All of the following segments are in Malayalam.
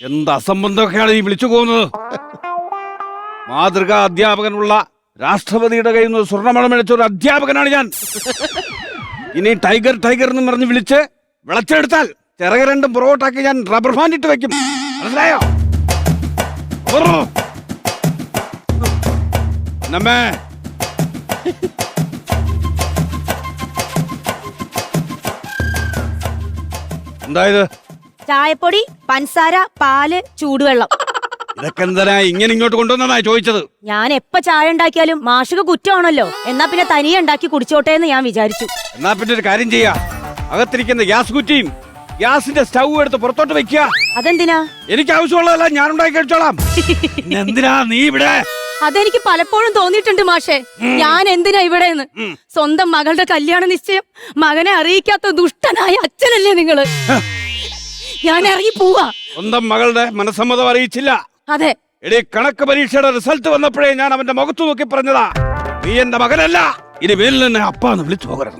എന്ത് അസംബന്ധമൊക്കെയാണ് ഈ വിളിച്ചു പോകുന്നത്? മാതൃകാ അധ്യാപകനുള്ള രാഷ്ട്രപതിയുടെ കയ്യിൽ നിന്ന് സ്വർണ്ണമണം മേടിച്ച ഒരു അധ്യാപകനാണ് ഞാൻ. ഇനി ടൈഗർ ടൈഗർ എന്ന് പറഞ്ഞ് വിളിച്ച് വിളച്ചെടുത്താൽ ചിറക് രണ്ടും പുറകോട്ടാക്കി ഞാൻ റബ്ബർ ബാൻഡ് ഇട്ട് വെക്കും. മനസ്സിലായോ? നമ്മേ എന്തായത്? ചായപ്പൊടി, പഞ്ചസാര, പാല്, ചൂടുവെള്ളം. ഇതൊക്കെ എന്തിനാ ഇങ്ങനെ ഇങ്ങോട്ട് കൊണ്ടുവന്നാ ചോദിച്ചത്? ഞാൻ എപ്പ ചായ ഉണ്ടാക്കിയാലും മാഷിക കുറ്റമാണല്ലോ. എന്നാ പിന്നെ തനിയെ ഉണ്ടാക്കി കുടിച്ചോട്ടെ എന്ന് ഞാൻ വിചാരിച്ചു. എന്നാ പിന്നെ ഒരു കാര്യം ചെയ്യാ, അകത്തിരിക്കുന്ന ഗ്യാസ് കുറ്റിയും ഗ്യാസിന്റെ സ്റ്റൗ എടുത്ത് പുറത്തോട്ട് വെക്കുക. അതെന്തിനാ? എനിക്ക് ആവശ്യമുള്ളതല്ല ഞാൻ ഉണ്ടാക്കി കഴിച്ചോളാം. എന്തിനാ നീ ഇവിടെ? അതെനിക്ക് പലപ്പോഴും തോന്നിയിട്ടുണ്ട് മാഷെ. ഞാൻ എന്തിനാ ഇവിടെ എന്ന്. സ്വന്തം മകളുടെ കല്യാണ നിശ്ചയം മകനെ അറിയിക്കാത്ത ദുഷ്ടനായ അച്ഛനല്ലേ നിങ്ങള്? ഞാൻ ഇറങ്ങി പോവാ. സ്വന്തം മകളുടെ മനസ്സമ്മതം അറിയിച്ചില്ല. അതെ. എടീ, കണക്ക് പരീക്ഷയുടെ റിസൾട്ട് വന്നപ്പോഴേ ഞാൻ അവന്റെ മുഖത്ത് നോക്കി പറഞ്ഞതാ, നീ എന്റെ മകനല്ല, ഇനി മേലിൽ തന്നെ അപ്പാന്ന് വിളിച്ചു പോകരുത്.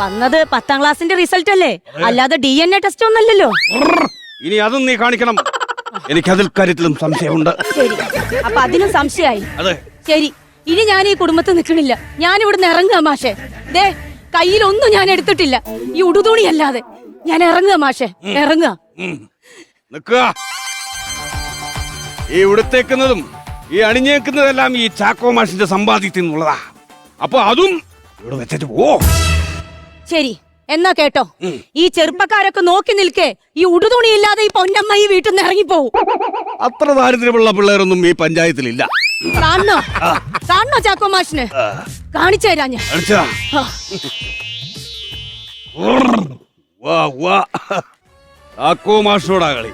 വന്നത് 10ാം ക്ലാസിന്റെ റിസൾട്ട് അല്ലേ, അല്ലാതെ DNA ടെസ്റ്റ് ഒന്നല്ലല്ലോ. ഇനി അതും നീ കാണിക്കണം. എനിക്ക് അതിൽ കാര്യത്തിലും സംശയമുണ്ട്. ശരി, അപ്പൊ അതിനും സംശയമായി. അതെ, ശരി, ഇനി ഞാൻ ഈ കുടുംബത്തിൽ നിൽക്കണില്ല. ഞാൻ ഇവിടുന്ന് ഇറങ്ങുക മാഷെ. ദേ, കയ്യിലൊന്നും ഞാൻ എടുത്തിട്ടില്ല, ഈ ഉടുതുണി അല്ലാതെ. ഞാൻ ഇറങ്ങുക മാഷെ, ഇറങ്ങുക. നിക്കുക. ഈ ഉടുത്തേക്കുന്നതും ഈ അണിഞ്ഞേക്കുന്നതെല്ലാം ഈ ചാക്കോ മാഷിന്റെ സമ്പാദ്യത്തിൽ നിന്നുള്ളതാ. അപ്പൊ അതും ഇവിടെ വെച്ചിട്ട് പോ. ശരി, എന്നാ കേട്ടോ, ഈ ചെറുപ്പക്കാരൊക്കെ നോക്കി നിൽക്കേ. ഈ ഉടുതുണി ഇല്ലാതെ ഈ പൊന്നമ്മ ഈ വീട്ടിൽ നിന്ന് ഇറങ്ങിപ്പോവും. അത്ര ദാരിദ്ര്യമുള്ള പിള്ളേരൊന്നും ഈ പഞ്ചായത്തിലില്ല. കാണണോ? കാണണോ ചാക്കോ മാഷിന്? കാണിച്ചു തരാ ഞാൻ. ചാക്കോ മാഷിനോടാ കളി.